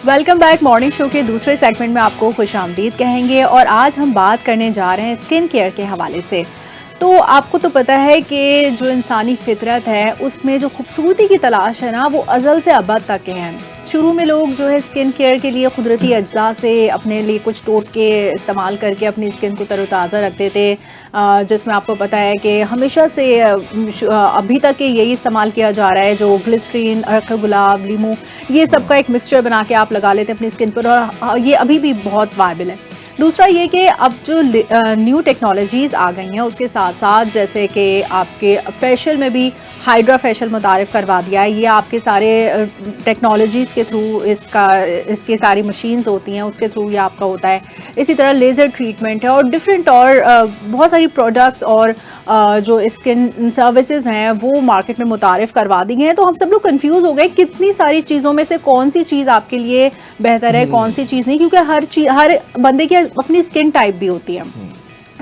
Welcome back. Morning show के दूसरे segment में आपको खुशामदीद कहेंगे और आज हम बात करने जा रहे हैं स्किन केयर के हवाले से। तो आपको तो पता है कि जो इंसानी फितरत है उसमें जो खूबसूरती की तलाश है ना, वो अज़ल से अबद तक है। शुरू में लोग जो है स्किन केयर के लिए कुदरती अज्जा से अपने लिए कुछ टोटके इस्तेमाल करके अपनी स्किन को तरोताज़ा रखते थे, जिसमें आपको पता है कि हमेशा से अभी तक यही इस्तेमाल किया जा रहा है, जो ग्लिसरीन, अर्क गुलाब, लीमू, ये सब का एक मिक्सचर बना के आप लगा लेते हैं अपनी स्किन पर और ये अभी भी बहुत वायबल है। दूसरा ये कि अब जो न्यू टेक्नोलॉजीज़ आ गई हैं उसके साथ साथ जैसे कि आपके फेशियल में भी हाइड्रा फेशियल मुतारिफ़ करवा दिया है। ये आपके सारे टेक्नोलॉजीज़ के थ्रू इसके सारी मशीन्स होती हैं, उसके थ्रू ये आपका होता है। इसी तरह लेज़र ट्रीटमेंट है और डिफरेंट और बहुत सारी प्रोडक्ट्स और जो स्किन सर्विसेज हैं वो मार्केट में मुतारिफ़ करवा दी हैं। तो हम सब लोग कंफ्यूज हो गए कितनी सारी चीज़ों में से कौन सी चीज़ आपके लिए बेहतर है, कौन सी चीज़ नहीं, क्योंकि हर बंदे की अपनी स्किन टाइप भी होती है।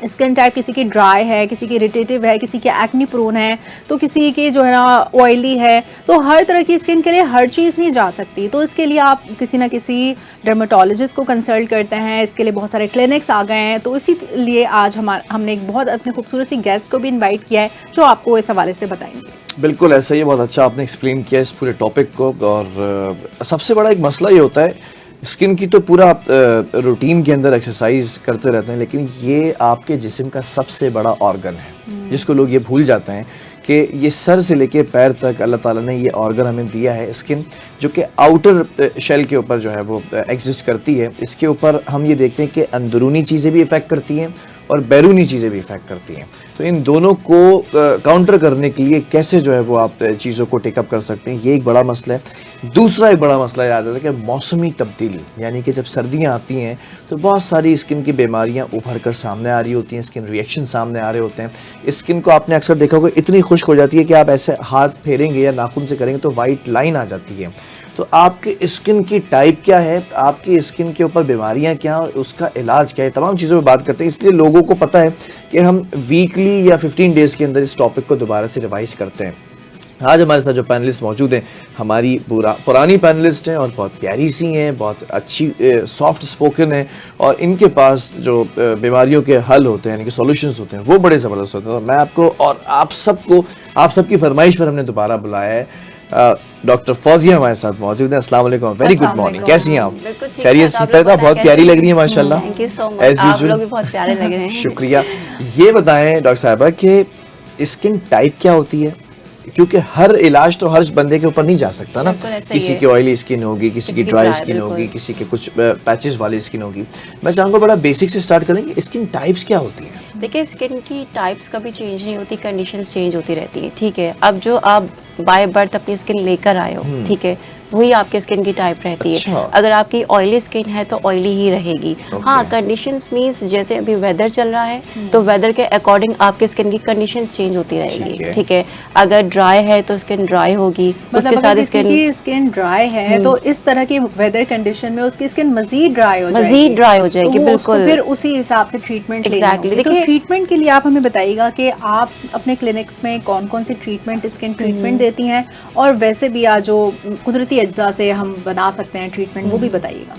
स्किन टाइप किसी की ड्राई है, किसी की इरिटेटिव है, किसी की एक्ने प्रोन है, तो किसी की जो है ना ऑयली है। तो हर तरह की स्किन के लिए हर चीज़ नहीं जा सकती, तो इसके लिए आप किसी ना किसी डर्मेटोलॉजिस्ट को कंसल्ट करते हैं। इसके लिए बहुत सारे क्लिनिक्स आ गए हैं। तो इसीलिए आज हमने एक बहुत अपने खूबसूरत सी गेस्ट को भी इन्वाइट किया है जो आपको इस हवाले से बताएंगे। बिल्कुल ऐसा ही, बहुत अच्छा आपने एक्सप्लेन किया इस पूरे टॉपिक को। और सबसे बड़ा एक मसला ये होता है, स्किन की तो पूरा रूटीन के अंदर एक्सरसाइज करते रहते हैं, लेकिन ये आपके जिस्म का सबसे बड़ा ऑर्गन है जिसको लोग ये भूल जाते हैं कि ये सर से लेके पैर तक अल्लाह ताला ने ये ऑर्गन हमें दिया है, स्किन, जो कि आउटर शेल के ऊपर जो है वो एग्जिस्ट करती है। इसके ऊपर हम ये देखते हैं कि अंदरूनी चीज़ें भी इफ़ेक्ट करती हैं और बैरूनी चीज़ें भी इफ़ेक्ट करती हैं। तो इन दोनों को काउंटर करने के लिए कैसे जो है वो आप चीज़ों को टेकअप कर सकते हैं, ये एक बड़ा मसला है। दूसरा एक बड़ा मसला याद आता है कि मौसमी तब्दीली, यानी कि जब सर्दियाँ आती हैं तो बहुत सारी स्किन की बीमारियाँ उभर कर सामने आ रही होती हैं, स्किन रिएक्शन सामने आ रहे होते हैं। स्किन को आपने अक्सर देखा होगा इतनी खुश्क हो जाती है कि आप ऐसे हाथ फेरेंगे या नाखून से करेंगे तो वाइट लाइन आ जाती है। तो आपकी स्किन की टाइप क्या है, आपकी स्किन के ऊपर बीमारियां क्या और उसका इलाज क्या है, तमाम चीज़ों पे बात करते हैं। इसलिए लोगों को पता है कि हम वीकली या 15 डेज़ के अंदर इस टॉपिक को दोबारा से रिवाइज करते हैं। आज हमारे साथ जो पैनलिस्ट मौजूद हैं, हमारी पुरानी पैनलिस्ट हैं और बहुत प्यारी सी हैं, बहुत अच्छी सॉफ्ट स्पोकन है और इनके पास जो बीमारियों के हल होते हैं, यानी कि सॉल्यूशंस होते हैं, वो बड़े ज़बरदस्त होते हैं। और मैं आपको और आप सबकी फरमाइश पर हमने दोबारा बुलाया है। डॉक्टर फौजिया हमारे साथ मौजूद हैं। अस्सलाम वालेकुम, वेरी गुड मॉर्निंग, कैसी हैं आप? खैरियत से? पहले बहुत प्यारी लग रही है माशाल्लाह, थैंक यू सो मच, आप लोग भी बहुत प्यारे लग रहे हैं। शुक्रिया। ये बताएं डॉक्टर साहिबा कि स्किन टाइप क्या होती है, क्योंकि हर इलाज तो हर बंदे के ऊपर नहीं जा सकता ना। किसी की ऑयली स्किन होगी, किसी की ड्राई स्किन होगी, किसी के कुछ पैचेस वाली स्किन होगी। मैं चाहूँगा बड़ा बेसिक से स्टार्ट करेंगे, स्किन टाइप्स क्या होती हैं? देखिए, स्किन की टाइप्स कभी चेंज नहीं होती, कंडीशंस चेंज होती रहती है, ठीक है। अब जो आप बाय बर्थ अपनी स्किन लेकर आए हो, ठीक है, वही आपके स्किन की टाइप रहती है। अगर आपकी ऑयली स्किन है तो ऑयली ही रहेगी। हाँ, कंडीशंस मींस जैसे अभी वेदर चल रहा है तो वेदर के अकॉर्डिंग आपके स्किन की कंडीशंस चेंज होती रहेगी, ठीक है। अगर ड्राई है तो स्किन ड्राई होगी, उसके साथ स्किन ड्राई है तो इस तरह की वेदर कंडीशन में उसकी स्किन मजीद ड्राई हो जाएगी, बिल्कुल। फिर उसी हिसाब से ट्रीटमेंट लेंगे। तो ट्रीटमेंट के लिए आप हमें बताइएगा कि आप अपने क्लिनिक्स में कौन कौन सी स्किन ट्रीटमेंट देती हैं और वैसे भी आज जो कुदरती अज्जा से हम बना सकते हैं ट्रीटमेंट, वो भी बताइएगा।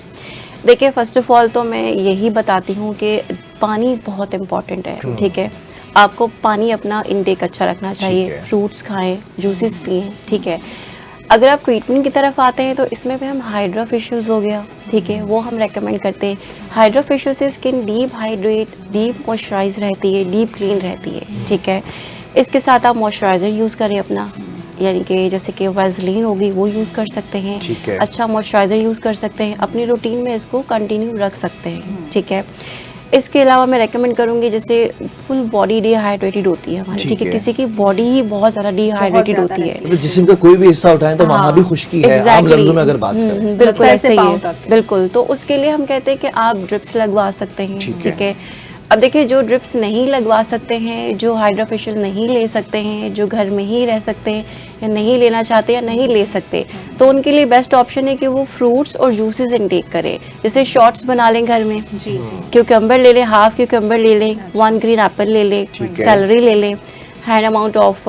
देखिए, फर्स्ट ऑफ ऑल तो मैं यही बताती हूँ कि पानी बहुत इम्पॉर्टेंट है, ठीक है। आपको पानी अपना इनटेक अच्छा रखना चाहिए, फ्रूट्स खाएं, जूसेस पिएं, ठीक है। अगर आप ट्रीटमेंट की तरफ आते हैं तो इसमें भी हम हाइड्रा फेशियल्स हो गया, ठीक है, वो हम रेकमेंड करते हैं। हाइड्रा फेशियल से skin deep hydrate, deep moisturise रहती है, डीप क्लीन रहती है, ठीक है। इसके साथ आप मॉइस्चराइज़र यूज़ करें अपना, यानी कि जैसे कि वैसलीन होगी वो यूज़ कर सकते हैं, अच्छा मॉइस्चराइज़र यूज़ कर सकते हैं, अपनी रूटीन में इसको कंटिन्यू रख सकते हैं, ठीक है। इसके अलावा मैं रेकमेंड करूँगी, जैसे फुल बॉडी डिहाइड्रेटेड होती है हमारी, ठीक है, किसी की बॉडी ही बहुत ज़्यादा डिहाइड्रेटेड होती है, मतलब जिस्म का कोई भी हिस्सा उठाएं तो वहाँ भी खुश्की है, आम लफ्ज़ों में अगर बात करें। बिल्कुल ऐसे ही है, बिल्कुल। तो उसके लिए हम कहते हैं कि आप ड्रिप्स लगवा सकते हैं, ठीक है। अब देखिए, जो ड्रिप्स नहीं लगवा सकते हैं, जो हाइड्रा फेशियल नहीं ले सकते हैं, जो घर में ही रह सकते हैं या नहीं लेना चाहते या नहीं ले सकते, तो उनके लिए बेस्ट ऑप्शन है कि वो फ्रूट्स और जूसेस इनटेक करें। जैसे शॉट्स बना लें घर में, क्यूकम्बर ले लें, हाफ क्यूकम्बर ले लें, 1 ग्रीन एप्पल ले लें, सेलरी ले लें, हैंड अमाउंट ऑफ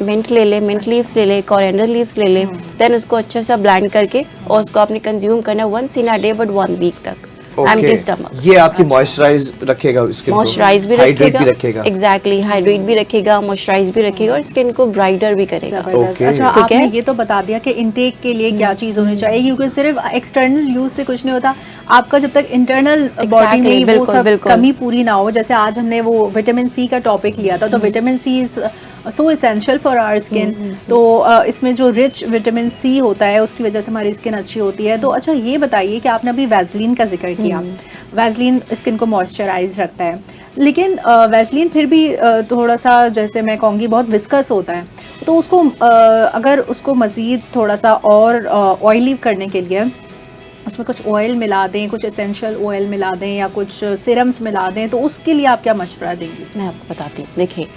मिंट ले ले, मिंट लीव्स ले ले, कोरिएंडर लीव्स ले ले, देन उसको अच्छे से ब्लेंड करके और उसको आपने कंज्यूम करना 1 इन अ डे बट 1 वीक तक। Empty stomach. ये आपकी मॉइस्चराइज रखेगा स्किन को, मॉइस्चराइज भी हाइड्रेट रखेगा, भी रखेगा। एग्जैक्टली, हाइड्रेट भी रखेगा, मॉइस्चराइज भी रखेगा और स्किन को ब्राइटर भी करेगा। जबरदस्त। अच्छा, आपने ये तो बता दिया कि इनटेक के लिए क्या चीज़ होनी चाहिए, क्योंकि सिर्फ एक्सटर्नल यूज से कुछ नहीं होता, आपका जब तक इंटरनल बॉडी में वो सब कमी पूरी ना हो। जैसे आज हमने वो विटामिन सी का टॉपिक लिया था, तो vitamin C is so essential for our skin. तो इसमें जो रिच विटामिन सी होता है उसकी वजह से हमारी स्किन अच्छी होती है। तो अच्छा, ये बताइए कि आपने अभी वैसलीन का जिक्र किया, वैसलीन स्किन को मॉइस्चराइज रखता है, लेकिन वैसलीन फिर भी थोड़ा सा, जैसे मैं कहूँगी, बहुत विस्कस होता है। तो उसको अगर उसको मज़ीद थोड़ा सा और ऑयली करने के लिए उसमें कुछ ऑयल मिला दें, कुछ एसेंशियल ऑयल मिला दें या कुछ सीरम्स मिला दें, तो उसके लिए आप क्या मशवरा देंगी? मैं आपको बताती हूँ। देखिए,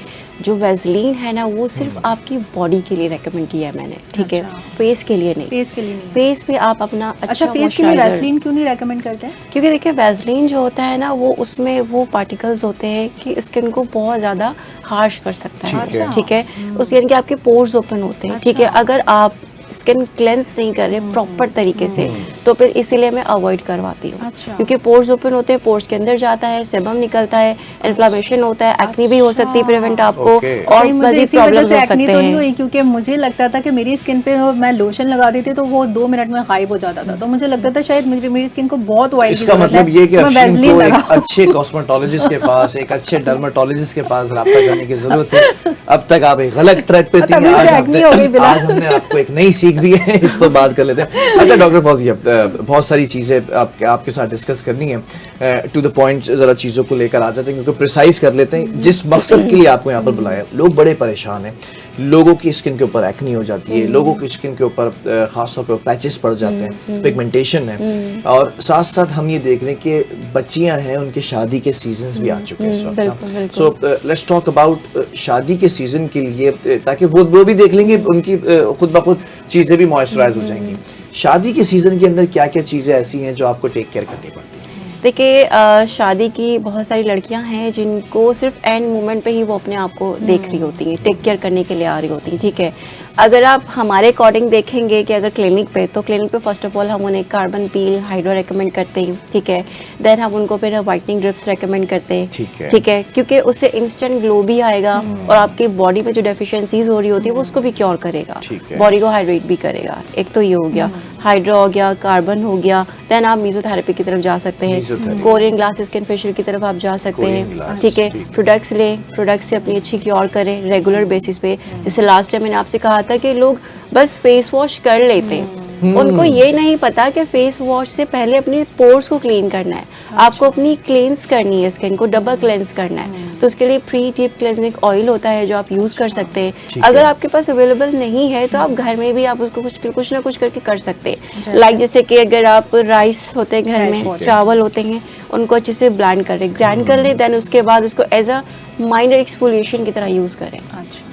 जो वैसलीन है ना, वो सिर्फ आपकी बॉडी के लिए रेकमेंड किया है मैंने, ठीक है, फेस के लिए नहीं। फेस के लिए नहीं? फेस पे आप अपना अच्छा फेस के लिए वैसलीन क्यों नहीं रेकमेंड करते हैं? क्योंकि देखिए, वैसलीन जो होता है ना, वो उसमें वो पार्टिकल्स होते हैं कि स्किन को बहुत ज़्यादा हार्श कर सकता है, ठीक है। उस यानी कि आपके पोर्स ओपन होते हैं, ठीक है। अगर आप स्किन क्लेंस नहीं कर रहे प्रॉपर तरीके से, तो फिर इसीलिए मैं अवॉइड करवाती हूँ। अच्छा। क्योंकि पोर्स ओपन होते हैं, पोर्स के अंदर जाता है, सेबम निकलता है, इन्फ्लेमेशन होता है, एक्ने भी हो सकती है प्रिवेंट आपको, और मजीद प्रॉब्लम्स हो सकते हैं। क्योंकि मुझे लगता था कि मेरी स्किन पे मैं लोशन लगा देती तो वो 2 मिनट में गायब हो जाता था, तो मुझे लगता था शायद मेरी स्किन को बहुत ऑयल की इसका मतलब ये कि वैसलीन को एक लगाऊं। अच्छे कॉस्मेटोलॉजिस्ट के पास, एक अच्छे डर्मेटोलॉजिस्ट के पास राब्ता करने की जरूरत है। अब तक आप एक गलत ट्रैक पे थी, आज हमने आपको एक नई सीख दी है, इस पर बात कर लेते हैं। अच्छा डॉक्टर फौजिया, बहुत सारी चीज़ें आपके साथ डिस्कस करनी है, टू द पॉइंट ज़रा चीज़ों को लेकर आ जाते हैं, क्योंकि प्रिसाइज कर लेते हैं जिस मकसद के लिए आपको यहाँ पर बुलाया। लोग बड़े परेशान हैं, लोगों की स्किन के ऊपर एक्नी हो जाती है, लोगों की स्किन के ऊपर खासतौर पर पैचेस पड़ जाते हैं, पिगमेंटेशन है, और साथ साथ हम ये देख रहे हैं कि बच्चियां हैं, उनके शादी के सीजन्स भी आ चुके हैं इस वक्त। सो लेट्स टॉक अबाउट शादी के सीजन के लिए, ताकि वो भी देख लेंगे, उनकी खुद ब खुद चीज़ें भी मॉइस्चराइज हो जाएंगी। शादी के सीजन के अंदर क्या क्या चीज़ें ऐसी हैं जो आपको टेक केयर करनी पड़ती है? देखिए, शादी की बहुत सारी लड़कियां हैं जिनको सिर्फ एंड मोमेंट पे ही वो अपने आप को देख रही होती हैं, टेक केयर करने के लिए आ रही होती हैं, ठीक है। अगर आप हमारे अकॉर्डिंग देखेंगे कि अगर क्लिनिक पे फर्स्ट ऑफ ऑल हम उन्हें कार्बन पील हाइड्रो रेकमेंड करते हैं, ठीक है। देन हम उनको फिर वाइटनिंग ड्रिप्स रेकमेंड करते हैं, ठीक है, क्योंकि उससे इंस्टेंट ग्लो भी आएगा और आपकी बॉडी में जो डेफिशिएंसीज हो रही होती है वो उसको भी क्योर करेगा, बॉडी को हाइड्रेट भी करेगा। एक तो ये हो गया, हाइड्रो हो गया, कार्बन हो गया। देन आप मेसोथेरेपी की तरफ जा सकते हैं, कोरियन ग्लास स्किन फेशियल की तरफ आप जा सकते हैं, ठीक है। प्रोडक्ट्स लें, प्रोडक्ट्स से अपनी अच्छी क्योर करें रेगुलर बेसिस पे। जैसे लास्ट टाइम मैंने आपसे कहा था कि लोग बस फेस वॉश कर लेते हैं, उनको ये नहीं पता कि फेस वॉश से पहले अपने पोर्स को क्लीन करना है, आपको अपनी क्लेंस करनी है, स्किन को डबल क्लेंस करना है। तो उसके लिए प्री डीप क्लेंजिंग ऑयल होता है जो आप यूज़ कर सकते हैं। अगर आपके पास अवेलेबल नहीं है तो आप घर में भी आप उसको कुछ ना कुछ करके कर सकते हैं। लाइक जैसे कि अगर आप राइस होते हैं घर में, चावल होते हैं, उनको अच्छे से ग्राइंड कर लें, देन उसके बाद उसको एज अ माइनर एक्सफोलिएशन की तरह यूज़ करें।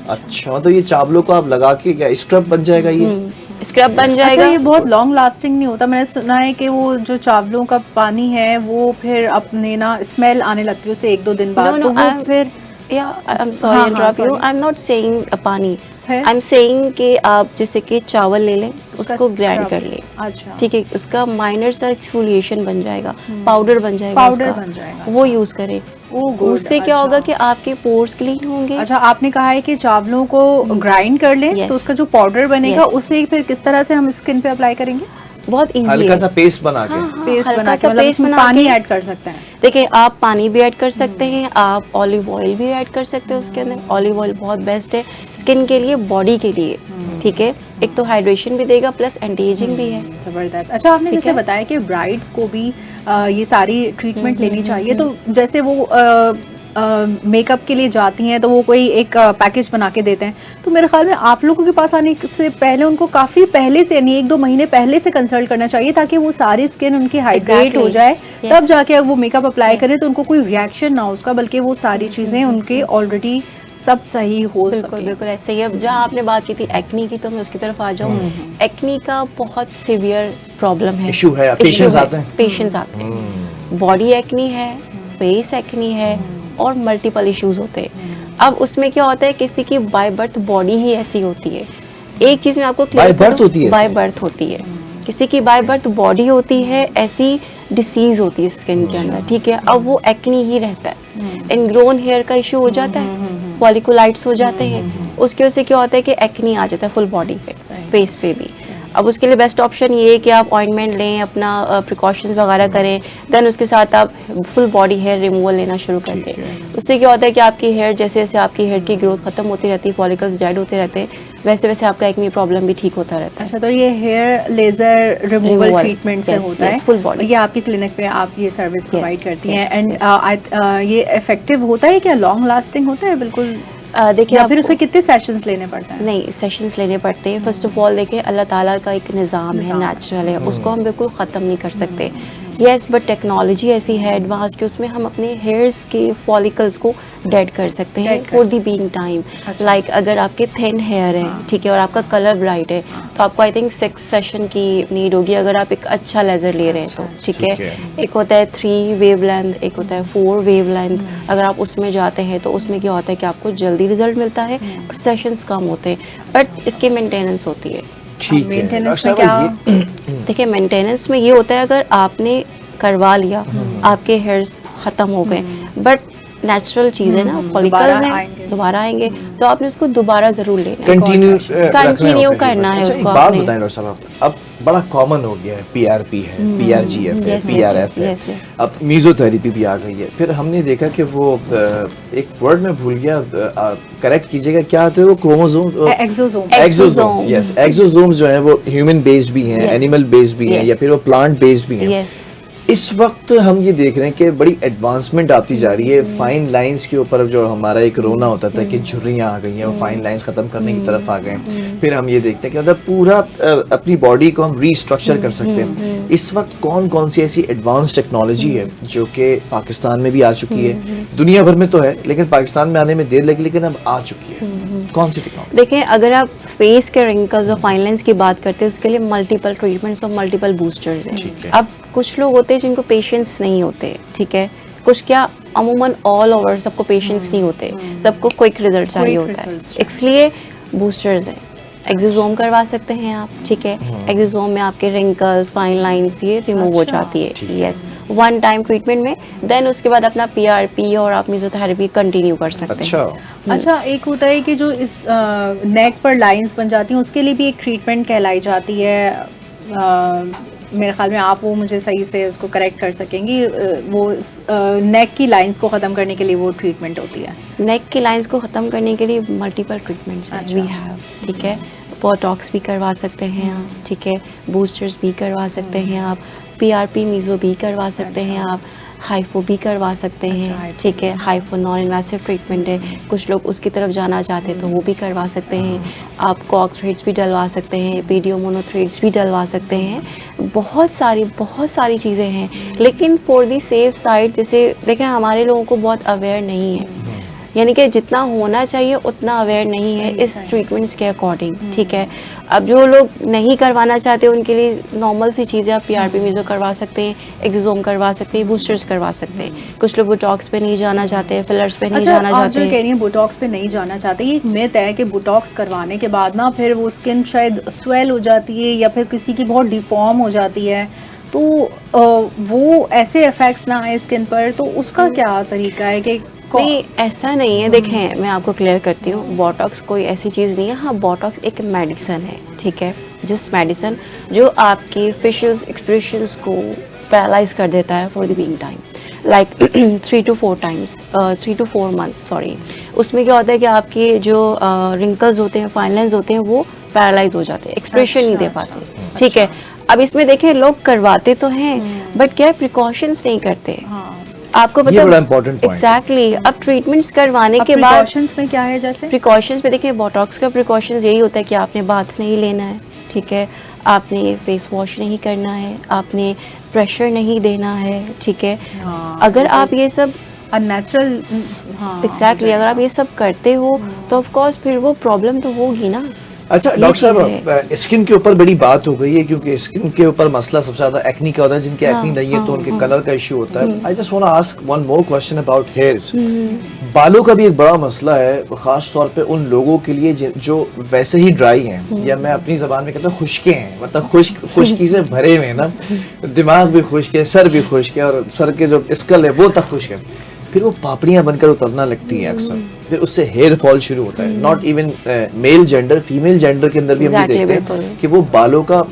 अच्छा, तो ये चावलों को आप लगा के क्या स्क्रब बन जाएगा? ये स्क्रब बन जाएगा। अच्छा, ये बहुत लॉन्ग लास्टिंग नहीं होता? मैंने सुना है कि वो जो चावलों का पानी है वो फिर अपने ना स्मेल आने लगती है उसे 1-2 दिन बाद। तो वो फिर I'm sorry to interrupt you. I'm not saying पानी, I'm saying कि आप जैसे कि चावल ले लें, उसको ग्राइंड कर लें, अच्छा, ठीक है, उसका माइनर सा एक्सफोलिएशन बन जाएगा, पाउडर बन जाएगा, वो यूज करें। उससे क्या होगा कि आपके पोर्स क्लीन होंगे। अच्छा, आपने कहा है कि चावलों को ग्राइंड कर लें, तो उसका जो पाउडर बनेगा उसे फिर किस तरह से हम स्किन पे अप्लाई करेंगे? बहुत इजी है, हल्का सा पेस्ट बना के, मतलब पानी ऐड कर सकते हैं। देखिए, आप पानी भी ऐड कर सकते हैं, आप ऑलिव ऑयल भी ऐड कर सकते हैं उसके अंदर। ऑलिव ऑयल बहुत बेस्ट है स्किन के लिए, बॉडी के लिए, ठीक है। एक तो हाइड्रेशन भी देगा प्लस एंटी एजिंग भी है। जबरदस्त। अच्छा, आपने जैसे बताया कि ब्राइड्स को भी ये सारी ट्रीटमेंट लेनी चाहिए, तो जैसे वो मेकअप के लिए जाती हैं तो वो कोई एक पैकेज बना के देते हैं, तो मेरे ख्याल में आप लोगों के पास आने से पहले उनको काफ़ी पहले से, यानी 1-2 महीने पहले से कंसल्ट करना चाहिए, ताकि वो सारी स्किन उनकी हाइड्रेट हो जाए, तब जाके अगर वो मेकअप अप्लाई करें तो उनको कोई रिएक्शन ना हो उसका, बल्कि वो सारी चीज़ें उनके ऑलरेडी सब सही हो सके। बिल्कुल ऐसे ही। अब जहाँ आपने बात की थी एक्नी की, तो मैं उसकी तरफ आ जाऊँ। एक्नी का बहुत सीवियर प्रॉब्लम है, इशू है, पेशेंट्स आते हैं, बॉडी एक्नी है, फेस एक्नी है और मल्टीपल इश्यूज होते हैं। अब उसमें क्या होता है, किसी की बाय बर्थ बॉडी ही ऐसी होती है। एक चीज में आपको बाय बर्थ होती है, बाय बर्थ होती है, किसी की बाय बर्थ बॉडी होती है, ऐसी डिसीज होती है स्किन के अंदर, ठीक है। अब वो एक्नी ही रहता है, इनग्रोन हेयर का इशू हो जाता है, फॉलिकुलाइट्स हो जाते हैं, उसकी वजह से क्या होता है कि एक्नी आ जाता है फुल बॉडी पे, फेस पे भी। अब उसके लिए बेस्ट ऑप्शन ये है कि आप ऑइंटमेंट लें, अपना प्रिकॉशंस वगैरह करें, देन उसके साथ आप फुल बॉडी हेयर रिमूवल लेना शुरू कर दें। उससे क्या होता है कि आपकी हेयर जैसे जैसे आपकी हेयर की ग्रोथ खत्म होती रहती है, फॉलिकल्स डेड होते रहते हैं, वैसे वैसे आपका एक्नी प्रॉब्लम भी ठीक होता रहता है। अच्छा, तो ये हेयर लेजर रिमूवल ट्रीटमेंट से होता है फुल बॉडी, ये आपकी क्लिनिक पे आप ये सर्विस प्रोवाइड करती हैं, एंड yes. ये इफेक्टिव होता है क्या, लॉन्ग लास्टिंग होता है बिल्कुल? देखिए, या फिर उसे कितने सेशंस लेने पड़ते हैं? नहीं, सेशंस लेने पड़ते हैं। फर्स्ट ऑफ ऑल देखिए, अल्लाह ताला का एक निज़ाम है, नेचुरल है, उसको हम बिल्कुल ख़त्म नहीं कर सकते। यस, बट टेक्नोलॉजी ऐसी है एडवांस कि उसमें हम अपने हेयर्स के फॉलिकल्स को डेड कर सकते हैं for the being time. Like अगर आपके थिन हेयर है, ठीक है, और आपका कलर ब्राइट है, तो आपको आई थिंक 6 सेशन की नीड होगी अगर आप एक अच्छा लेज़र ले रहे हैं तो, ठीक है। एक होता है 3 वेव लेंथ, एक होता है 4 वेव लेंथ। अगर आप उसमें जाते हैं तो उसमें क्या होता है कि आपको जल्दी रिजल्ट मिलता है और सेशंस कम होते हैं, बट इसकी मेंटेनेंस होती है। ठीक है, मेंटेनेंस में क्या? देखिए, मेंटेनेंस में ये होता है अगर आपने करवा लिया, आपके हेयर्स खत्म हो गए, बट नेचुरल चीज है ना, फॉलिकल्स हैं, दोबारा आएंगे, तो आपने उसको दोबारा जरूर लेना है, कंटिन्यू करना है उसको। बात बताएं डॉक्टर साहब, अब बड़ा कॉमन हो गया है, PRP है, PRGF है, PRF है, अब मेसोथेरेपी भी आ गई है। फिर हमने देखा कि वो एक वर्ड में भूल गया, करेक्ट कीजिएगा, क्या आते हैं वो क्रोमोसोम, एक्सोसोम्स, यस, एक्सोसोम्स जो है वो ह्यूमन बेस्ड भी हैं, एनिमल बेस्ड भी हैं, या फिर वो प्लांट बेस्ड भी हैं। इस वक्त हम ये देख रहे हैं कि बड़ी एडवांसमेंट आती जा रही है फाइन लाइंस के ऊपर। जो हमारा एक रोना होता था कि झुर्रियाँ आ गई हैं, वो फाइन लाइंस खत्म करने की तरफ आ गए हैं। फिर हम ये देखते हैं कि मतलब पूरा अपनी बॉडी को हम रीस्ट्रक्चर कर सकते हैं। इस वक्त कौन कौन सी ऐसी एडवांस टेक्नोलॉजी है जो कि पाकिस्तान में भी आ चुकी है, दुनिया भर में तो है लेकिन पाकिस्तान में आने में देर लगी, लेकिन अब आ चुकी है, कौन सी टेक्नोलॉजी? देखें, अगर आप फेस के रिंकल्स और फाइन लाइंस की बात करते हैं, उसके लिए मल्टीपल ट्रीटमेंट्स और मल्टीपल बूस्टर्स हैं। अब कुछ लोग होते हैं जिनको पेशेंस नहीं होते, ठीक है, कुछ क्या अमूमन ऑल ओवर सबको पेशेंस नहीं होते, सबको क्विक रिजल्ट चाहिए होता है, इसलिए बूस्टर्स हैं। एक्सोसोम करवा सकते हैं आप, ठीक है, एक्सोसोम में आपके रिंकल्स, फाइन लाइंस ये रिमूव हो जाती है, यस, 1 टाइम ट्रीटमेंट में। देन उसके बाद अपना PRP और आप मेसोथेरेपी कंटिन्यू कर सकते हैं। अच्छा, एक होता है कि जो इस नेक पर लाइंस बन जाती हैं, उसके लिए भी एक ट्रीटमेंट कहलाई जाती है, मेरे ख्याल में आप वो मुझे सही से उसको करेक्ट कर सकेंगी, वो नेक की लाइंस को ख़त्म करने के लिए वो ट्रीटमेंट होती है। नेक की लाइंस को ख़त्म करने के लिए मल्टीपल ट्रीटमेंट्स वी हैव, ठीक है, बोटॉक्स भी करवा सकते हैं आप, ठीक है, बूस्टर्स भी करवा सकते हैं आप, PRP मीज़ो भी करवा सकते हैं आप, हाइफो भी करवा सकते हैं, ठीक है, हाइफो नॉन इन्वेसिव ट्रीटमेंट है, कुछ लोग उसकी तरफ जाना चाहते हैं तो वो भी करवा सकते हैं। आप कॉक थ्रेड्स भी डलवा सकते हैं, पीडियो मोनो थ्रेड्स भी डलवा सकते हैं, बहुत सारी चीज़ें हैं। लेकिन फॉर दी सेफ साइड, जैसे देखें हमारे लोगों को बहुत अवेयर नहीं है, यानी कि जितना होना चाहिए उतना अवेयर नहीं है इस ट्रीटमेंट्स के अकॉर्डिंग, ठीक है। अब जो लोग नहीं करवाना चाहते उनके लिए नॉर्मल सी चीज़ें आप PRP मीज़ो करवा सकते हैं, एक्सोसोम करवा सकते हैं, बूस्टर्स करवा सकते हैं। कुछ लोग बोटॉक्स पे नहीं जाना चाहते, फिलर्स पे नहीं जाना चाहते। आप जो कह रही हैं बोटॉक्स पे नहीं जाना चाहते, ये एक मिथ है कि बोटॉक्स करवाने के बाद ना फिर वो स्किन शायद स्वेल हो जाती है या फिर किसी की बहुत डिफॉर्म हो जाती है, तो वो ऐसे इफेक्ट्स ना आए स्किन पर, तो उसका क्या तरीका है कि? नहीं, ऐसा नहीं है। देखें, मैं आपको क्लियर करती हूँ, बोटॉक्स कोई ऐसी चीज़ नहीं है। हाँ, बोटॉक्स एक मेडिसन है, ठीक है, जिस मेडिसन जो आपकी फेशियल एक्सप्रेशंस को पैरालाइज कर देता है for the being time, like 3 to 4 months, sorry. उसमें क्या होता है कि आपके जो रिंकल्स होते हैं, फाइन लाइंस होते हैं, वो पैरालाइज हो जाते हैं, एक्सप्रेशन नहीं दे पाते, ठीक है। अब इसमें देखें, लोग करवाते तो हैं बट क्या प्रिकॉशंस नहीं करते। आपको पता है, एग्जैक्टली। अब ट्रीटमेंट्स करवाने के बाद प्रिकॉशंस में क्या है? जैसे प्रिकॉशंस में देखिए, बोटॉक्स का प्रिकॉशंस यही होता है कि आपने बाथ नहीं लेना है, ठीक है, आपने फेस वॉश नहीं करना है, आपने प्रेशर नहीं देना है, ठीक है। अगर आप ये सब अननेचुरल, एग्जैक्टली, अगर आप ये सब करते हो तो ऑफ कोर्स फिर वो प्रॉब्लम तो होगी ना। अच्छा डॉक्टर साहब, स्किन के ऊपर बड़ी बात हो गई है क्योंकि स्किन के ऊपर मसला सबसे ज्यादा एक्नी का होता है। जिनके एक्नी नहीं है तो उनके कलर का इशू होता है। I just want to ask one more question about hairs. बालों का भी एक बड़ा मसला है, खास तौर पे उन लोगों के लिए जो वैसे ही ड्राई हैं, या मैं अपनी जबान में कहता हूँ खुश्के हैं, मतलब खुश्की से भरे हुए हैं ना, दिमाग भी खुश्क है, सर भी खुश्क है, और सर के जो स्कल है वो तक खुश्क है, फिर वो पापड़ियां बनकर उतरना लगती हैं अक्सर, फिर उससे हेयर फॉल शुरू होता है। Not even male gender, female gender के अंदर भी हम ये देखते हैं कि वो बालों का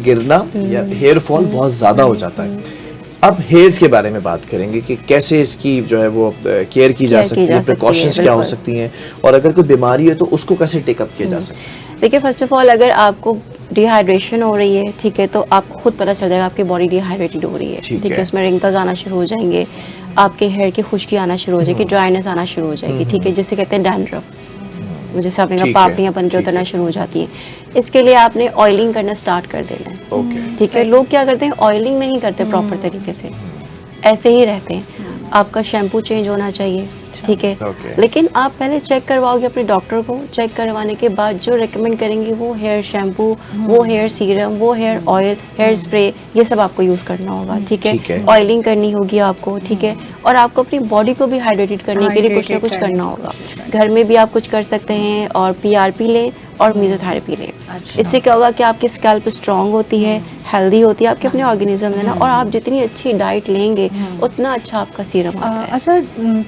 गिरना या हेयर फॉल बहुत ज्यादा हो जाता है। अब हेयर्स के बारे में बात करेंगे कि कैसे इसकी जो है वो केयर की जा सकती है, प्रिकॉशंस क्या हो सकती हैं, और अगर कोई बीमारी है तो उसको कैसे टेकअप किया जा सकता है। देखिए, फर्स्ट ऑफ ऑल अगर आपको डिहाइड्रेशन हो रही है, ठीक है, तो आपको खुद पता चल जाएगा आपकी बॉडी डिहाइड्रेटेड हो रही है, ठीक है, उसमें रिंकल्स आना शुरू हो जाएंगे, आपके हेयर की खुश्की आना शुरू हो जाएगी, ड्राइनेस आना शुरू हो जाएगी, ठीक है, जिसे कहते हैं डैंड्रफ, जैसे आपने कहा पापड़ियां बन के उतरना शुरू हो जाती हैं। इसके लिए आपने ऑयलिंग करना स्टार्ट कर देना है, ठीक है। लोग क्या करते हैं, ऑयलिंग नहीं करते प्रॉपर तरीके से, ऐसे ही रहते हैं। आपका शैम्पू चेंज होना चाहिए, ठीक है, लेकिन आप पहले चेक करवाओगे अपने डॉक्टर को, चेक करवाने के बाद जो रेकमेंड करेंगे वो हेयर शैम्पू, वो हेयर सीरम, वो हेयर ऑयल, हेयर स्प्रे, ये सब आपको यूज़ करना होगा, ठीक है। ऑयलिंग करनी होगी आपको, ठीक है, और आपको अपनी बॉडी को भी हाइड्रेटेड करने के लिए कुछ ना कुछ करना होगा। घर में भी आप कुछ कर सकते हैं, और PRP लें और मेसोथेरेपी लें। इससे क्या होगा कि आपकी स्कैल्प स्ट्रांग होती है, हेल्दी होती है आपके अपने ऑर्गेनिज्म है ना, और आप जितनी अच्छी डाइट लेंगे उतना अच्छा आपका सीरम होता है। अच्छा,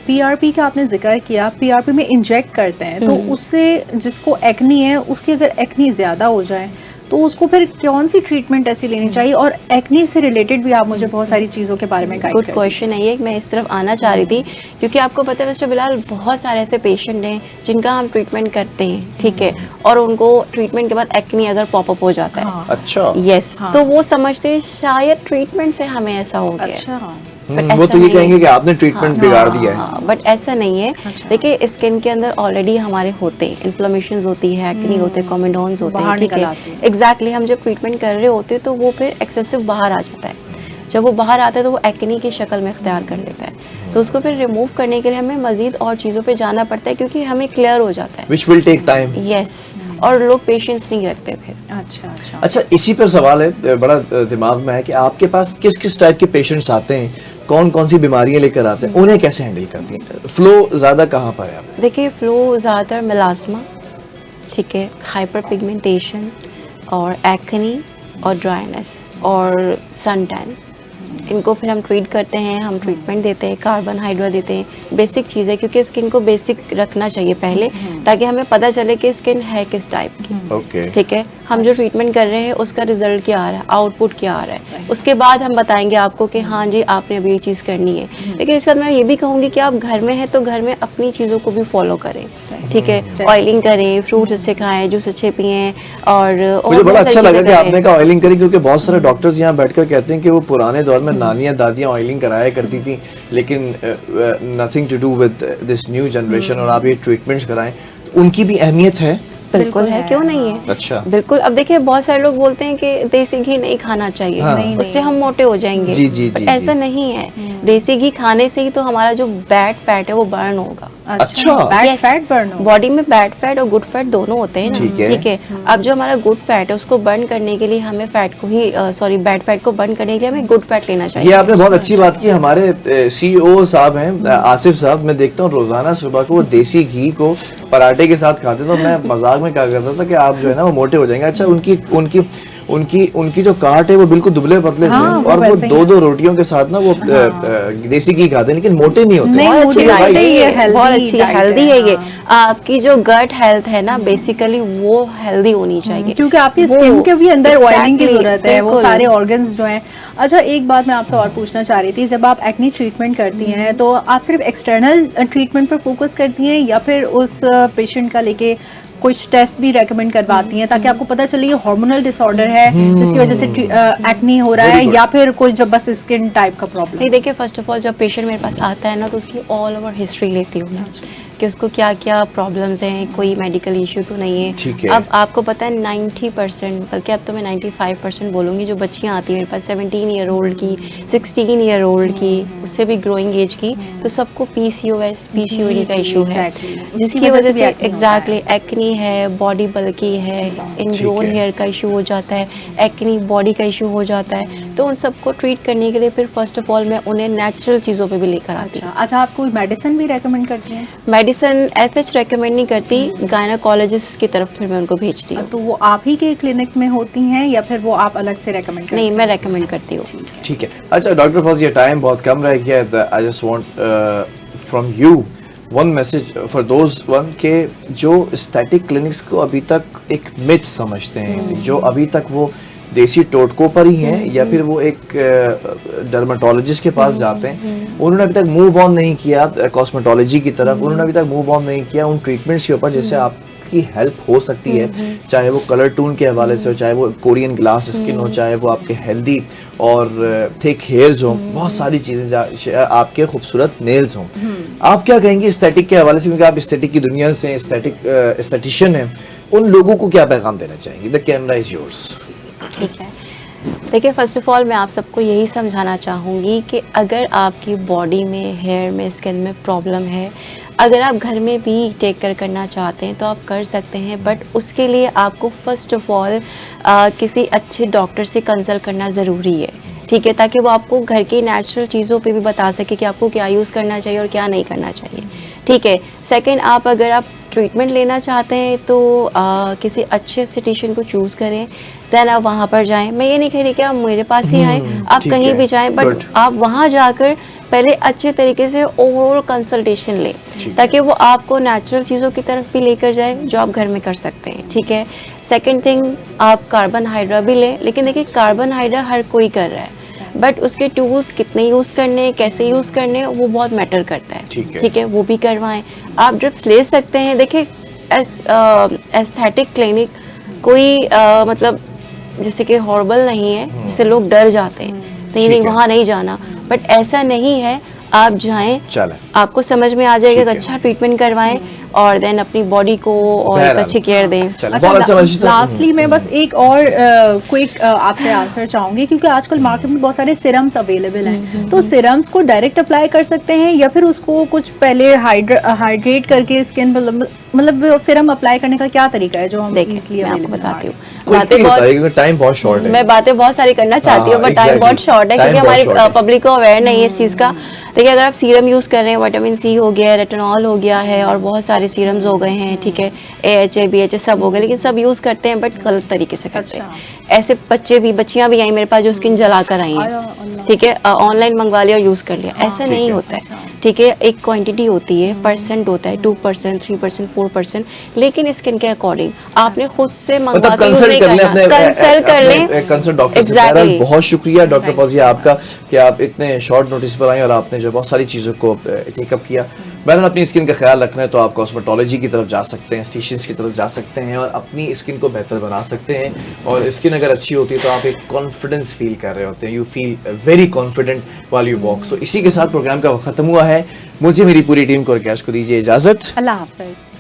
PRP का आपने जिक्र किया, PRP में इंजेक्ट करते हैं, तो उससे जिसको एक्नी है, उसकी अगर एक्नी ज़्यादा हो जाए तो उसको फिर कौन सी ट्रीटमेंट ऐसी लेनी चाहिए, और एक्ने से रिलेटेड भी आप मुझे बहुत सारी चीज़ों के बारे में गाइड गुड क्वेश्चन है ये, मैं इस तरफ आना चाह रही थी, क्योंकि आपको पता है मिस्टर बिलाल, बहुत सारे ऐसे पेशेंट हैं जिनका हम ट्रीटमेंट करते हैं, ठीक है, और उनको ट्रीटमेंट के बाद एक्ने अगर पॉपअप हो जाता है, अच्छा, यस, तो वो समझते हैं शायद ट्रीटमेंट से हमें ऐसा हो गया। अच्छा, वो तो ये कहेंगे कि आपने ट्रीटमेंट बिगाड़ दिया है, बट ऐसा नहीं है। देखिए, स्किन के अंदर ऑलरेडी हमारे होते हैं, इन्फ्लेमेशंस होती है, एक्ने होते हैं, कॉमेडोन्स होते हैं, ठीक है, एग्जैक्टली। हम जब ट्रीटमेंट कर रहे होते हैं तो वो फिर एक्सेसिव बाहर आ जाता है, जब वो बाहर आता है तो वो एक्ने की शक्ल में इख्तियार कर लेता है, तो उसको फिर रिमूव करने के लिए हमें मजीद और चीज़ों पे जाना पड़ता है, क्योंकि हमें क्लियर हो जाता है, which will take time, yes, और लोग पेशेंस नहीं रखते फिर। अच्छा, इसी पर सवाल है, बड़ा दिमाग में है कि आपके पास किस किस टाइप के पेशेंट्स आते हैं, कौन कौन सी बीमारियां लेकर आते हैं, उन्हें कैसे हैंडल करती हैं, फ्लो ज़्यादा कहाँ पर है आप? देखिए, फ्लो ज़्यादातर मेलास्मा, ठीक है, हाइपर पिगमेंटेशन और एक्ने और ड्राइनेस और सन टैन, इनको फिर हम ट्रीट करते हैं, हम ट्रीटमेंट देते हैं, कार्बन हाइड्रा देते हैं, बेसिक चीज़ें, क्योंकि स्किन को बेसिक रखना चाहिए पहले, ताकि हमें पता चले कि स्किन है किस टाइप की, ठीक है, हम जो ट्रीटमेंट कर रहे हैं उसका रिजल्ट क्या आ रहा है, आउटपुट क्या आ रहा है, उसके बाद हम बताएंगे आपको कि हाँ जी आपने अभी ये चीज़ करनी है। लेकिन इसके बाद मैं ये भी कहूँगी कि आप घर में हैं तो घर में अपनी चीज़ों को भी फॉलो करें, ठीक है, ऑयलिंग करें, फ्रूट्स अच्छे खाएं, जूस अच्छे पिएं, और मुझे बड़ा अच्छा लगा कि आपने कहा ऑयलिंग करें, क्योंकि बहुत सारे डॉक्टर्स यहाँ बैठकर कहते हैं कि वो पुराने दौर में नानियाँ दादियाँ ऑयलिंग कराया करती थी, लेकिन nothing to do with this new generation, और आप ये ट्रीटमेंट्स कराएं, तो उनकी भी अहमियत है। बिल्कुल है, क्यों नहीं है। अच्छा, बिल्कुल। अब देखिए, बहुत सारे लोग बोलते हैं कि देसी घी नहीं खाना चाहिए, हाँ। उससे हम मोटे हो जाएंगे, जी, जी, जी, ऐसा नहीं है। देसी घी खाने से ही तो हमारा जो बैड फैट है वो बर्न होगा। अच्छा, बैड फैट बर्न होगा। बॉडी में बैड फैट और गुड फैट दोनों होते हैं ना, ठीक है। अब जो हमारा गुड फैट है उसको बर्न करने के लिए हमें फैट को ही बैड फैट को बर्न करने के लिए हमें गुड फैट लेना चाहिए। ये आपने बहुत अच्छी बात की। हमारे CEO साहब हैं आसिफ साहब, मैं देखता हूँ रोजाना सुबह को वो देसी घी को पराठे के साथ खाते, तो मैं मजाक में क्या करता था कि आप जो है ना वो मोटे हो जाएंगे। अच्छा, उनकी जो काट है वो बिल्कुल दुबले पतले से, और वो 2-2 रोटियों के साथ ना वो देसी घी खाते हैं, लेकिन मोटे नहीं होते। बहुत अच्छी हेल्दी है ये। आपकी जो गट हेल्थ है ना, बेसिकली वो हेल्दी होनी चाहिए, क्योंकि आपकी स्किन के भी अंदर ऑयलिंग की जरूरत है, वो सारे ऑर्गन्स जो हैं। अच्छा, एक बात मैं आपसे और पूछना चाह रही थी, जब आप एक्ने ट्रीटमेंट करती हैं तो आप सिर्फ एक्सटर्नल ट्रीटमेंट पर फोकस करती हैं, या फिर उस पेशेंट का लेके कुछ टेस्ट भी रेकमेंड करवाती हैं, ताकि आपको पता चले ये हार्मोनल डिसऑर्डर है जिसकी वजह से एक्ने हो रहा है, या फिर कोई जब बस स्किन टाइप का प्रॉब्लम? नहीं, देखिए, फर्स्ट ऑफ ऑल जब पेशेंट मेरे पास आता है ना, तो उसकी ऑल ओवर हिस्ट्री लेती हूँ मैं कि उसको क्या क्या प्रॉब्लम्स हैं, कोई मेडिकल इशू तो नहीं ठीक है। है। अब आपको पता है 90%, बल्कि अब तो मैं 95% बोलूँगी, जो बच्चियाँ आती हैं मेरे पास 17 ईयर ओल्ड की, 16 ईयर ओल्ड की, उससे भी ग्रोइंग एज की, तो सबको PCOS PCOD का इशू है, जिसकी वजह से एग्जैक्टली एक्नी है, बॉडी बल्की है, इनग्रोन हेयर का इशू हो जाता है, एक्नी बॉडी का इशू हो जाता है। तो उन सबको ट्रीट करने के लिए फिर फर्स्ट ऑफ ऑल मैं उन्हें नेचुरल चीज़ों पे भी लेकर आती हूँ। अच्छा, आप कोई मेडिसिन भी रेकमेंड करती हैं? मेडिसिन एच रेकमेंड नहीं करती, गायनाकोलॉजिस्ट की तरफ फिर मैं उनको भेजती हूँ। तो वो आप ही के क्लिनिक में होती हैं या फिर वो आप अलग से रेकमेंड करती हैं? नहीं, मैं रेकमेंड करती हूँ। ठीक है। अच्छा डॉक्टर फौजिया, टाइम बहुत कम रह गया है। I just want from you one message for those one के जो एस्थेटिक क्लिनिक्स को अभी तक एक मिथ समझते हैं, जो अभी तक वो देसी टोटकों पर ही हैं, या फिर वो एक डर्माटोलॉजिस्ट के पास जाते हैं, उन्होंने अभी तक मूव ऑन नहीं किया कॉस्मेटोलॉजी की तरफ, उन्होंने अभी तक मूव ऑन नहीं किया उन ट्रीटमेंट्स के ऊपर जिससे आपकी हेल्प हो सकती है, चाहे वो कलर टून के हवाले से हो, चाहे वो कोरियन ग्लास स्किन हो, चाहे वो आपके हेल्दी और थिक हेयर्स हों, बहुत सारी चीज़ें, आपके खूबसूरत नेल्स हों। आप क्या कहेंगे एस्थेटिक के हवाले से, क्योंकि आप एस्थेटिक की दुनिया से एस्थेटिशियन हैं, उन लोगों को क्या पैगाम देना चाहेंगे? The camera is yours. ठीक है, देखिए फर्स्ट ऑफ ऑल मैं आप सबको यही समझाना चाहूँगी कि अगर आपकी बॉडी में, हेयर में, स्किन में प्रॉब्लम है, अगर आप घर में भी टेक केयर करना चाहते हैं तो आप कर सकते हैं, बट उसके लिए आपको फर्स्ट ऑफ ऑल किसी अच्छे डॉक्टर से कंसल्ट करना ज़रूरी है, ठीक है, ताकि वो आपको घर की नेचुरल चीज़ों पे भी बता सके कि आपको क्या यूज़ करना चाहिए और क्या नहीं करना चाहिए, ठीक है। सेकंड, अगर आप ट्रीटमेंट लेना चाहते हैं तो किसी अच्छे एस्थेटिशियन को चूज़ करें, देन आप वहाँ पर जाएं। मैं ये नहीं कह रही कि आप मेरे पास ही आएँ, आप कहीं भी जाएं, बट आप वहाँ जाकर पहले अच्छे तरीके से ओवरऑल कंसल्टेशन लें, ताकि वो आपको नेचुरल चीज़ों की तरफ भी लेकर जाए जो आप घर में कर सकते हैं, ठीक है। सेकंड थिंग, आप कार्बन हाइड्रा भी लें, लेकिन देखिए कार्बन हाइड्रा हर कोई कर रहा है, बट उसके टूल्स कितने यूज़ करने हैं, कैसे यूज़ करने हैं, वो बहुत मैटर करता है, ठीक है, वो भी करवाएं। आप ड्रिप्स ले सकते हैं। देखिए एस्थेटिक क्लिनिक कोई मतलब जैसे कि हॉर्बल नहीं है जिससे लोग डर जाते हैं, नहीं वहाँ नहीं जाना, बट ऐसा नहीं है, आप जाएं, आपको समझ में आ जाएगा कि अच्छा ट्रीटमेंट करवाएं और देन अपनी बॉडी को और एक अच्छी केयर दें। लास्टली मैं बस एक और क्विक आपसे आंसर चाहूंगी, क्योंकि आजकल मार्केट में बहुत सारे सिरम्स अवेलेबल हैं, तो सिरम्स को डायरेक्ट अप्लाई कर सकते हैं या फिर उसको कुछ पहले हाइड्रेट करके स्किन पर, मतलब सिरम अप्लाई करने का क्या तरीका है जो हम इसलिए आपको बताती हूँ। टाइम बहुत शॉर्ट है, मैं बातें बहुत सारी करना चाहती हूँ, बट टाइम बहुत शॉर्ट है क्योंकि हमारी पब्लिक को अवेयर नहीं है इस चीज़ का। देखिए अगर आप सीरम यूज़ कर रहे हैं, विटामिन सी हो गया, रेटिनॉल हो गया है और बहुत सारे सीरम्स हो गए हैं, ठीक है, AHA BHA सब हो गए, लेकिन सब यूज़ करते हैं बट गलत तरीके से करते हैं। ऐसे बच्चियाँ भी आई मेरे पास जो स्किन जला कर आई हैं, ठीक है, ऑनलाइन मंगवा लिया और यूज़ कर लिया, ऐसा नहीं होता है, ठीक है। एक क्वांटिटी होती है, परसेंट होता है, 2%, 3%, 4%, लेकिन स्किन के अकॉर्डिंग आपने खुद से मंगवा के कंसल्ट कर लें कंसल्ट डॉक्टर से। बहुत शुक्रिया डॉक्टर फौजिया आपका कि आप इतने शॉर्ट नोटिस पर आए और आपने जो बहुत सारी चीज़ों को टेकअप किया। मैंने अपनी स्किन का ख्याल रखना है तो आप कॉस्मेटोलॉजी की तरफ जा सकते हैं, एस्थेटिशियंस की तरफ जा सकते हैं और अपनी स्किन को बेहतर बना सकते हैं। और स्किन अगर अच्छी होती है तो आप एक कॉन्फिडेंस फील कर रहे होते हैं, you feel very confident while you walk. So इसी के साथ प्रोग्राम का खत्म हुआ है। मुझे, मेरी पूरी टीम को और कैश को दीजिए इजाज़त। अल्लाह हाफ़िज़।